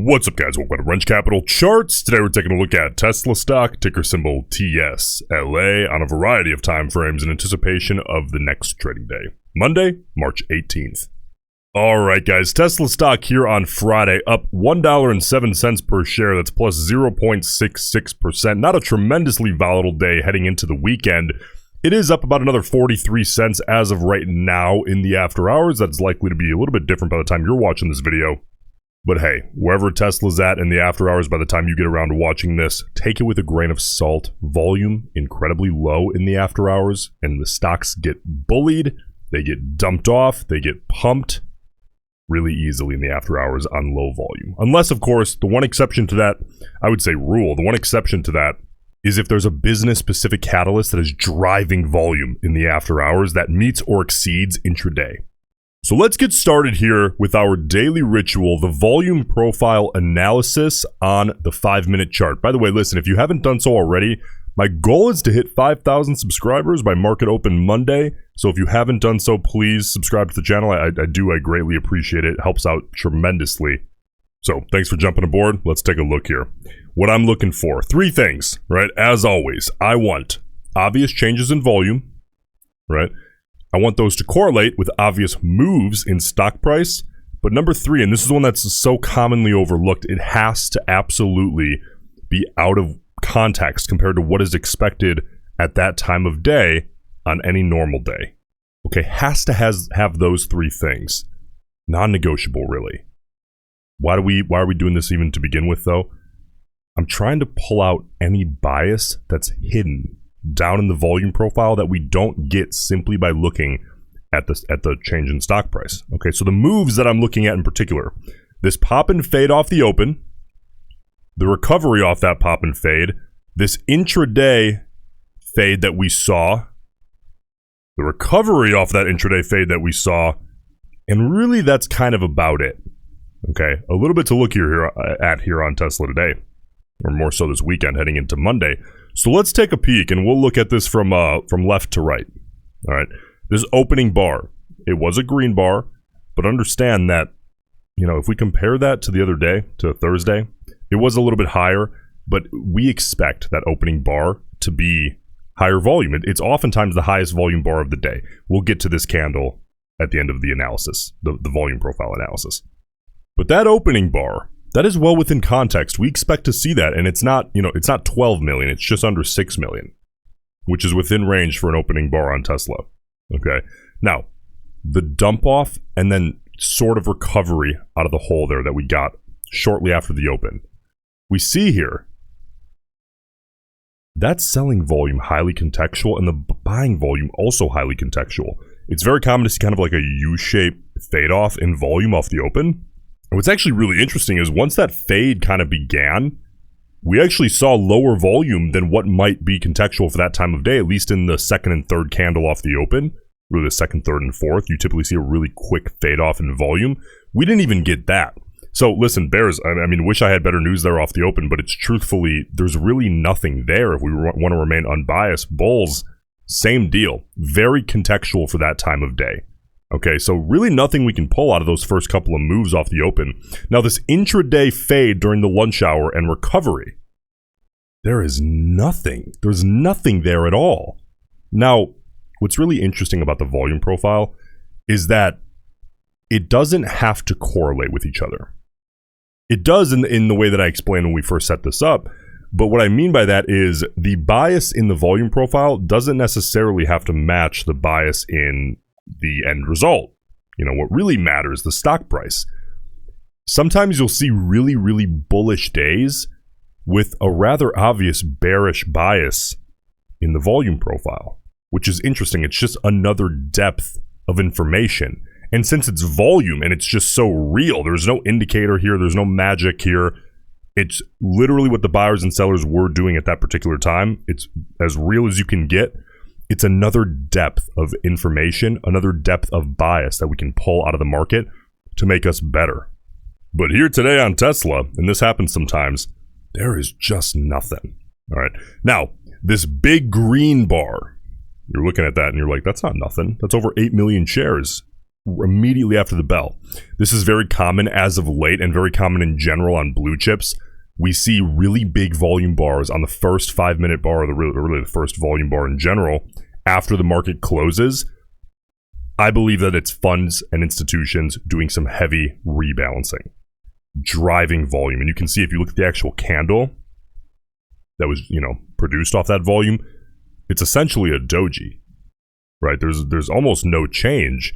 What's up, guys? Welcome to Roensch Capital Charts. Today we're taking a look at Tesla stock, ticker symbol TSLA, on a variety of time frames in anticipation of the next trading day, Monday, March 18th. Alright guys, Tesla stock here on Friday up $1.07 per share. That's plus 0.66%. Not a tremendously volatile day heading into the weekend. It is up about another 43 cents as of right now in the after hours. That's likely to be a little bit different by the time you're watching this video. But hey, wherever Tesla's at in the after hours by the time you get around to watching this, take it with a grain of salt. Volume incredibly low in the after hours, and the stocks get bullied, they get dumped off, they get pumped really easily in the after hours on low volume. Unless, of course, the one exception to that, I would say rule, the one exception to that is if there's a business-specific catalyst that is driving volume in the after hours that meets or exceeds intraday. So let's get started here with our daily ritual, the volume profile analysis on the 5-minute chart. By the way, listen, if you haven't done so already, my goal is to hit 5,000 subscribers by market open Monday. So if you haven't done so, please subscribe to the channel. I greatly appreciate it. It helps out tremendously. So thanks for jumping aboard. Let's take a look here. What I'm looking for, 3 things, right? As always, I want obvious changes in volume, right? I want those to correlate with obvious moves in stock price. But number 3, and this is one that's so commonly overlooked, it has to absolutely be out of context compared to what is expected at that time of day on any normal day. Okay, has to have those 3 things. Non-negotiable, really. Why are we doing this even to begin with, though? I'm trying to pull out any bias that's hidden down in the volume profile that we don't get simply by looking at the change in stock price. Okay, so the moves that I'm looking at in particular, this pop and fade off the open, the recovery off that pop and fade, this intraday fade that we saw, the recovery off that intraday fade that we saw, and really that's kind of about it. Okay, a little bit to look here on Tesla today, or more so this weekend heading into Monday. So let's take a peek, and we'll look at this from left to right. All right, this opening bar, it was a green bar, but understand that, you know, if we compare that to the other day, to Thursday, it was a little bit higher, but we expect that opening bar to be higher volume. It's oftentimes the highest volume bar of the day. We'll get to this candle at the end of the analysis, the volume profile analysis. But that opening bar, that is well within context. We expect to see that, and it's not, you know, it's not 12 million, it's just under 6 million, which is within range for an opening bar on Tesla. Okay. Now, the dump off and then sort of recovery out of the hole there that we got shortly after the open. We see here that selling volume highly contextual and the buying volume also highly contextual. It's very common to see kind of like a U-shaped fade off in volume off the open. What's actually really interesting is once that fade kind of began, we actually saw lower volume than what might be contextual for that time of day, at least in the second and third candle off the open. Really the second, third, and fourth, you typically see a really quick fade off in volume. We didn't even get that. So listen, bears, I mean, wish I had better news there off the open, but it's truthfully, there's really nothing there if we want to remain unbiased. Bulls, same deal. Very contextual for that time of day. Okay, so really nothing we can pull out of those first couple of moves off the open. Now this intraday fade during the lunch hour and recovery, there is nothing. There's nothing there at all. Now, what's really interesting about the volume profile is that it doesn't have to correlate with each other. It does in the way that I explained when we first set this up, but what I mean by that is the bias in the volume profile doesn't necessarily have to match the bias in the end result. You know, what really matters, the stock price. Sometimes you'll see really, really bullish days with a rather obvious bearish bias in the volume profile, which is interesting. It's just another depth of information. And since it's volume and it's just so real, there's no indicator here, there's no magic here. It's literally what the buyers and sellers were doing at that particular time. It's as real as you can get. It's another depth of information, another depth of bias that we can pull out of the market to make us better. But here today on Tesla, and this happens sometimes, there is just nothing. All right. Now, this big green bar, you're looking at that and you're like, that's not nothing. That's over 8 million shares. immediately after the bell. This is very common as of late and very common in general on blue chips. We see really big volume bars on the first 5-minute bar, or really the first volume bar in general, after the market closes. I believe that it's funds and institutions doing some heavy rebalancing, driving volume. And you can see if you look at the actual candle that was, produced off that volume, it's essentially a doji, right? There's almost no change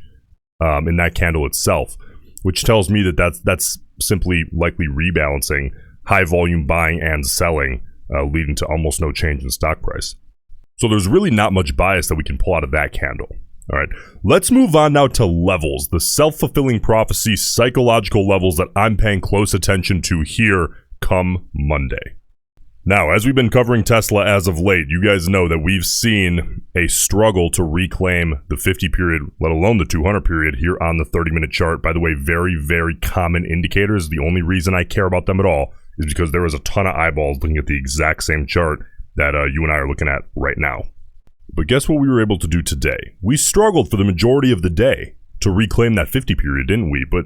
in that candle itself, which tells me that that's simply likely rebalancing, high volume buying and selling, leading to almost no change in stock price. So there's really not much bias that we can pull out of that candle. All right, let's move on now to levels, the self-fulfilling prophecy, psychological levels that I'm paying close attention to here come Monday. Now, as we've been covering Tesla as of late, you guys know that we've seen a struggle to reclaim the 50 period, let alone the 200 period here on the 30-minute chart. By the way, very, very common indicators. The only reason I care about them at all is because there was a ton of eyeballs looking at the exact same chart that you and I are looking at right now. But guess what we were able to do today? We struggled for the majority of the day to reclaim that 50 period, didn't we? But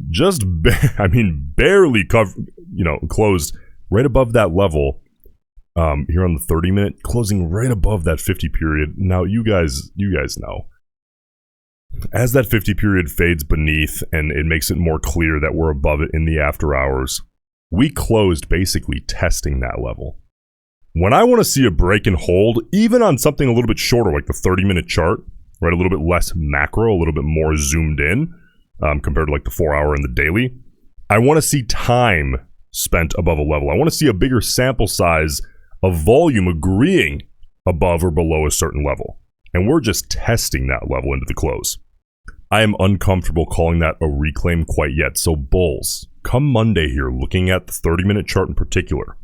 just, barely closed right above that level here on the 30-minute, closing right above that 50 period. Now, you guys know. As that 50 period fades beneath and it makes it more clear that we're above it in the after hours, we closed basically testing that level. When I want to see a break and hold, even on something a little bit shorter, like the 30-minute chart, right, a little bit less macro, a little bit more zoomed in, compared to like the 4-hour and the daily, I want to see time spent above a level. I want to see a bigger sample size of volume agreeing above or below a certain level. And we're just testing that level into the close. I am uncomfortable calling that a reclaim quite yet. So bulls, come Monday here, looking at the 30-minute chart in particular,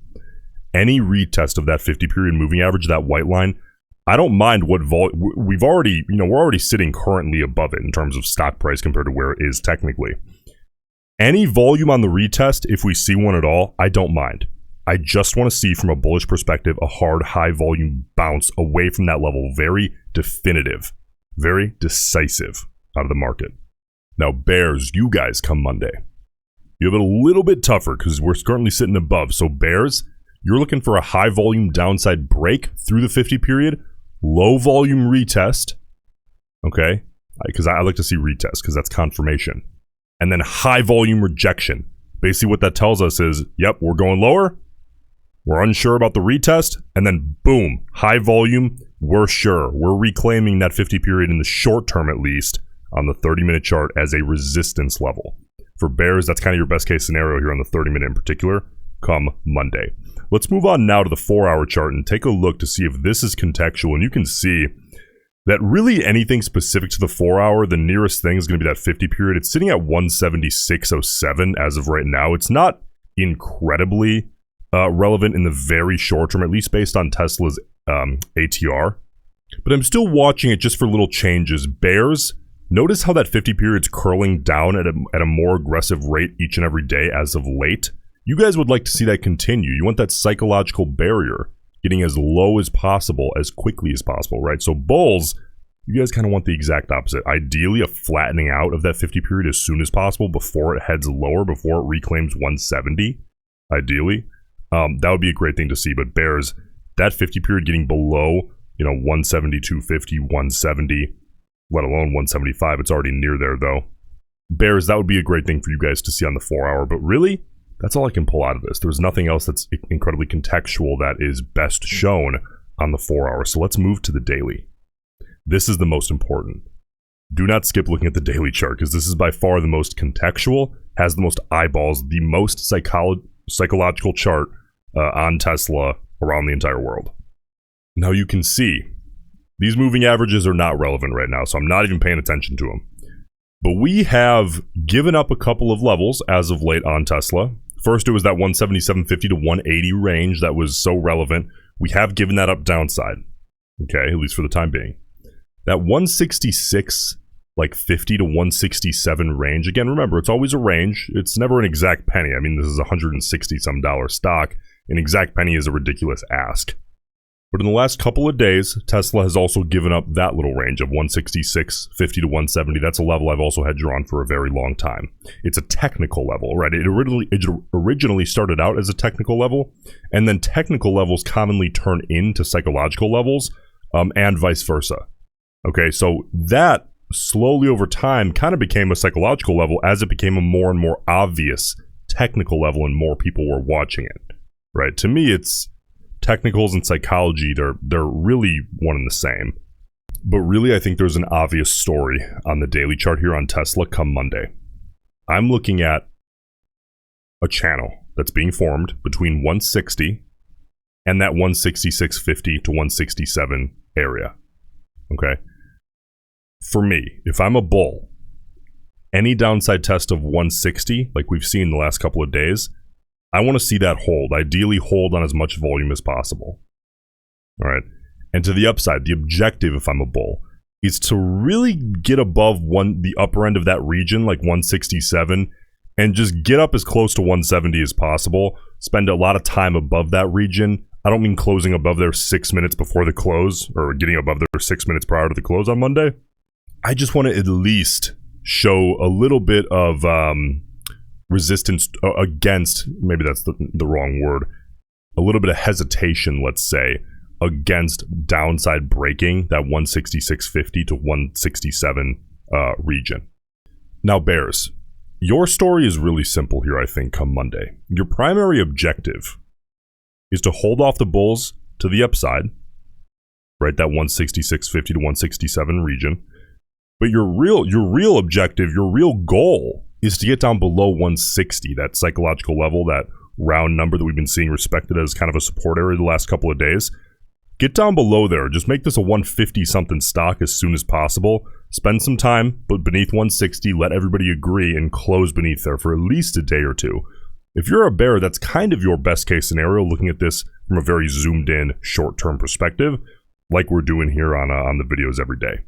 any retest of that 50 period moving average, that white line, I don't mind what we're already sitting currently above it in terms of stock price compared to where it is technically. Any volume on the retest, if we see one at all, I don't mind. I just want to see from a bullish perspective a hard high volume bounce away from that level, very definitive, very decisive out of the market. Now bears, you guys come Monday. You have it a little bit tougher because we're currently sitting above. So bears, you're looking for a high volume downside break through the 50 period, low volume retest, okay? Because I like to see retest because that's confirmation. And then high volume rejection. Basically what that tells us is, yep, we're going lower, we're unsure about the retest, and then boom, high volume, we're sure. We're reclaiming that 50 period in the short term at least on the 30-minute chart as a resistance level. For bears, that's kind of your best case scenario here on the 30-minute in particular, come Monday. Let's move on now to the 4-hour chart and take a look to see if this is contextual. And you can see that really anything specific to the 4-hour, the nearest thing is going to be that 50 period. It's sitting at 176.07 as of right now. It's not incredibly relevant in the very short term, at least based on Tesla's ATR. But I'm still watching it just for little changes. Bears, notice how that 50 period's curling down at a more aggressive rate each and every day as of late. You guys would like to see that continue. You want that psychological barrier getting as low as possible, as quickly as possible, right? So bulls, you guys kind of want the exact opposite. Ideally, a flattening out of that 50 period as soon as possible before it heads lower, before it reclaims 170, ideally. That would be a great thing to see. But bears, that 50 period getting below, 170, 250, 170, let alone 175. It's already near there, though. Bears, that would be a great thing for you guys to see on the 4-hour. But really, that's all I can pull out of this. There's nothing else that's incredibly contextual that is best shown on the 4-hour. So let's move to the daily. This is the most important. Do not skip looking at the daily chart because this is by far the most contextual, has the most eyeballs, the most psychological chart on Tesla around the entire world. Now you can see these moving averages are not relevant right now, so I'm not even paying attention to them. But we have given up a couple of levels as of late on Tesla. First, it was that 177.50 to 180 range that was so relevant. We have given that up downside, okay, at least for the time being. That 166, 50 to 167 range. Again, remember, it's always a range. It's never an exact penny. I mean, this is $160 some stock. An exact penny is a ridiculous ask. But in the last couple of days, Tesla has also given up that little range of 166.50 to 170. That's a level I've also had drawn for a very long time. It's a technical level, right? It originally started out as a technical level, and then technical levels commonly turn into psychological levels, and vice versa. Okay, so that slowly over time kind of became a psychological level as it became a more and more obvious technical level and more people were watching it, right? To me, it's technicals and psychology, they're really one and the same. But really, I think there's an obvious story on the daily chart here on Tesla come Monday. I'm looking at a channel that's being formed between 160 and that 166.50 to 167 area. Okay? For me, if I'm a bull, any downside test of 160, like we've seen the last couple of days, I want to see that hold. Ideally, hold on as much volume as possible. All right. And to the upside, the objective, if I'm a bull, is to really get above the upper end of that region, like 167, and just get up as close to 170 as possible. Spend a lot of time above that region. I don't mean closing above there 6 minutes before the close or getting above there 6 minutes prior to the close on Monday. I just want to at least show a little bit of resistance against, maybe that's the wrong word, a little bit of hesitation, let's say, against downside breaking that 166.50 to 167 region. Now, bears, your story is really simple here, I think, come Monday. Your primary objective is to hold off the bulls to the upside, right, that 166.50 to 167 region. But your real objective, your real goal is to get down below 160, that psychological level, that round number that we've been seeing respected as kind of a support area the last couple of days. Get down below there. Just make this a 150 something stock as soon as possible. Spend some time, but beneath 160, let everybody agree and close beneath there for at least a day or two. If you're a bear, that's kind of your best case scenario, looking at this from a very zoomed in short-term perspective, like we're doing here on the videos every day.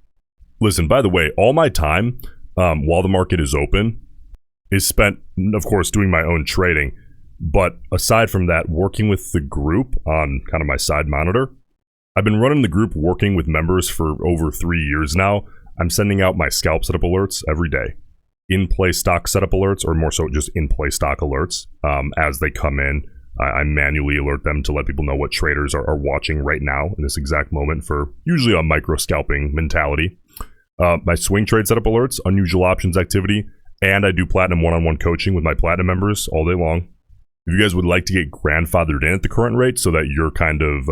Listen, by the way, all my time while the market is open is spent, of course, doing my own trading. But aside from that, working with the group on kind of my side monitor. I've been running the group working with members for over 3 years now. I'm sending out my scalp setup alerts every day. In-play stock setup alerts, or more so just in-play stock alerts. As they come in, I manually alert them to let people know what traders are watching right now in this exact moment for usually a micro scalping mentality. My swing trade setup alerts, unusual options activity, and I do platinum one-on-one coaching with my platinum members all day long. If you guys would like to get grandfathered in at the current rate so that you're kind of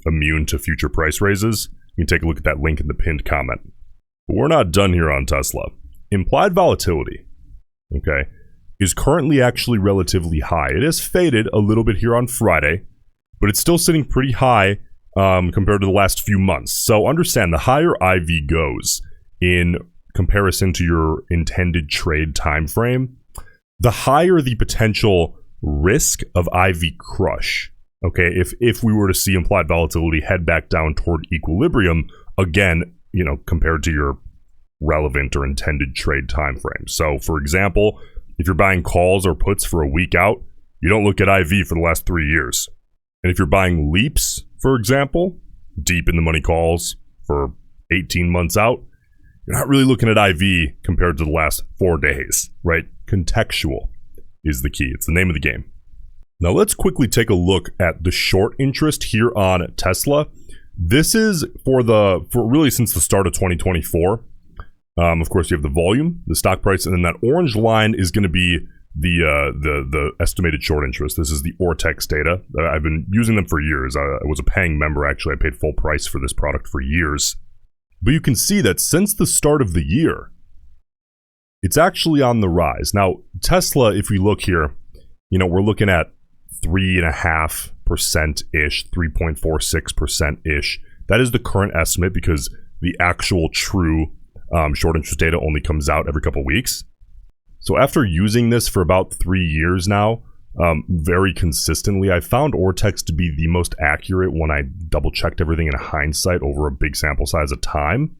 immune to future price raises, you can take a look at that link in the pinned comment. But we're not done here on Tesla. Implied volatility, okay, is currently actually relatively high. It has faded a little bit here on Friday, but it's still sitting pretty high compared to the last few months. So understand, the higher IV goes in comparison to your intended trade time frame, the higher the potential risk of IV crush. Okay, if we were to see implied volatility head back down toward equilibrium again, compared to your relevant or intended trade time frame. So, for example, if you're buying calls or puts for a week out, you don't look at IV for the last 3 years. And if you're buying leaps, for example, deep in the money calls for 18 months out, you're not really looking at IV compared to the last 4 days, right? Contextual is the key. It's the name of the game. Now let's quickly take a look at the short interest here on Tesla. This is for really since the start of 2024. Of course, you have the volume, the stock price, and then that orange line is going to be the estimated short interest. This is the Ortex data. I've been using them for years. I was a paying member, actually. I paid full price for this product for years. But you can see that since the start of the year, it's actually on the rise. Now, Tesla, if we look here, we're looking at 3.5%-ish, 3.46%-ish. That is the current estimate because the actual true short interest data only comes out every couple weeks. So after using this for about 3 years now, very consistently, I found Ortex to be the most accurate when I double checked everything in hindsight over a big sample size of time.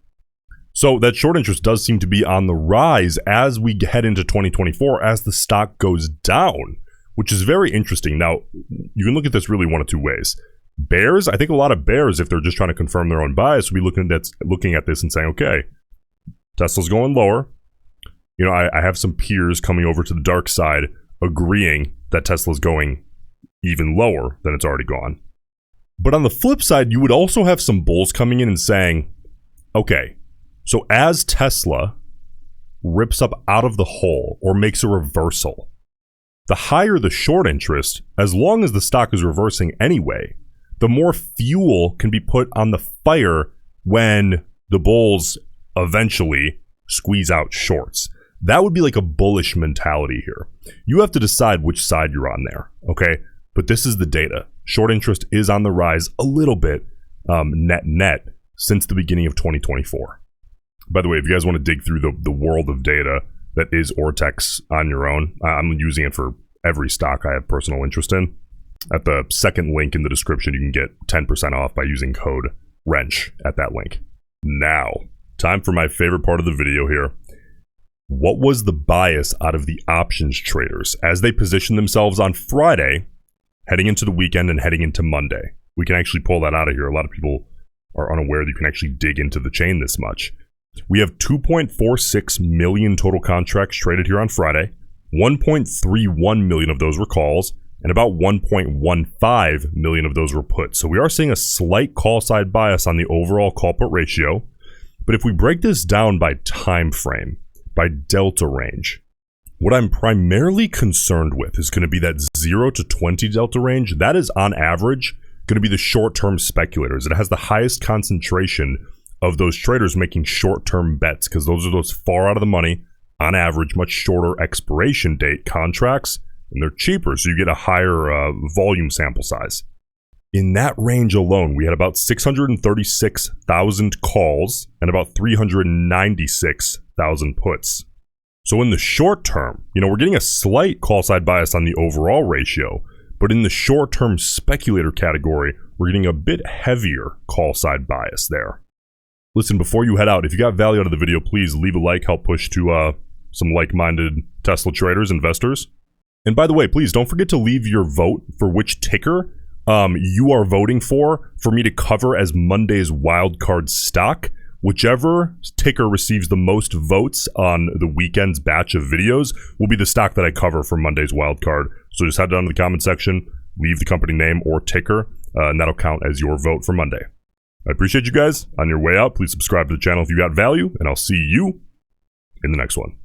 So that short interest does seem to be on the rise as we head into 2024 as the stock goes down, which is very interesting. Now, you can look at this really one of two ways. Bears, I think a lot of bears, if they're just trying to confirm their own bias, will be looking at this and saying, okay, Tesla's going lower. You know, I have some peers coming over to the dark side agreeing that Tesla's going even lower than it's already gone. But on the flip side, you would also have some bulls coming in and saying, okay, so as Tesla rips up out of the hole or makes a reversal, the higher the short interest, as long as the stock is reversing anyway, the more fuel can be put on the fire when the bulls eventually squeeze out shorts. That would be like a bullish mentality here. You have to decide which side you're on there, okay? But this is the data. Short interest is on the rise a little bit net since the beginning of 2024. By the way, if you guys want to dig through the world of data that is Ortex on your own, I'm using it for every stock I have personal interest in. At the second link in the description, you can get 10% off by using code Roensch at that link. Now, time for my favorite part of the video here. What was the bias out of the options traders as they positioned themselves on Friday, heading into the weekend and heading into Monday? We can actually pull that out of here. A lot of people are unaware that you can actually dig into the chain this much. We have 2.46 million total contracts traded here on Friday. 1.31 million of those were calls, and about 1.15 million of those were puts. So we are seeing a slight call side bias on the overall call put ratio. But if we break this down by time frame, by delta range, what I'm primarily concerned with is going to be that 0 to 20 delta range. That is on average going to be the short-term speculators. It has the highest concentration of those traders making short-term bets because those are those far out of the money, on average, much shorter expiration date contracts, and they're cheaper, so you get a higher volume sample size. In that range alone, we had about 636,000 calls and about 396,000 puts. So in the short term, you know, we're getting a slight call side bias on the overall ratio, but in the short term speculator category, we're getting a bit heavier call side bias there. Listen, before you head out, if you got value out of the video, please leave a like, help push to some like-minded Tesla traders, investors. And by the way, please don't forget to leave your vote for which ticker you are voting for me to cover as Monday's wildcard stock. Whichever ticker receives the most votes on the weekend's batch of videos will be the stock that I cover for Monday's wildcard. So just head down to the comment section, leave the company name or ticker, and that'll count as your vote for Monday. I appreciate you guys. On your way out, please subscribe to the channel if you got value, and I'll see you in the next one.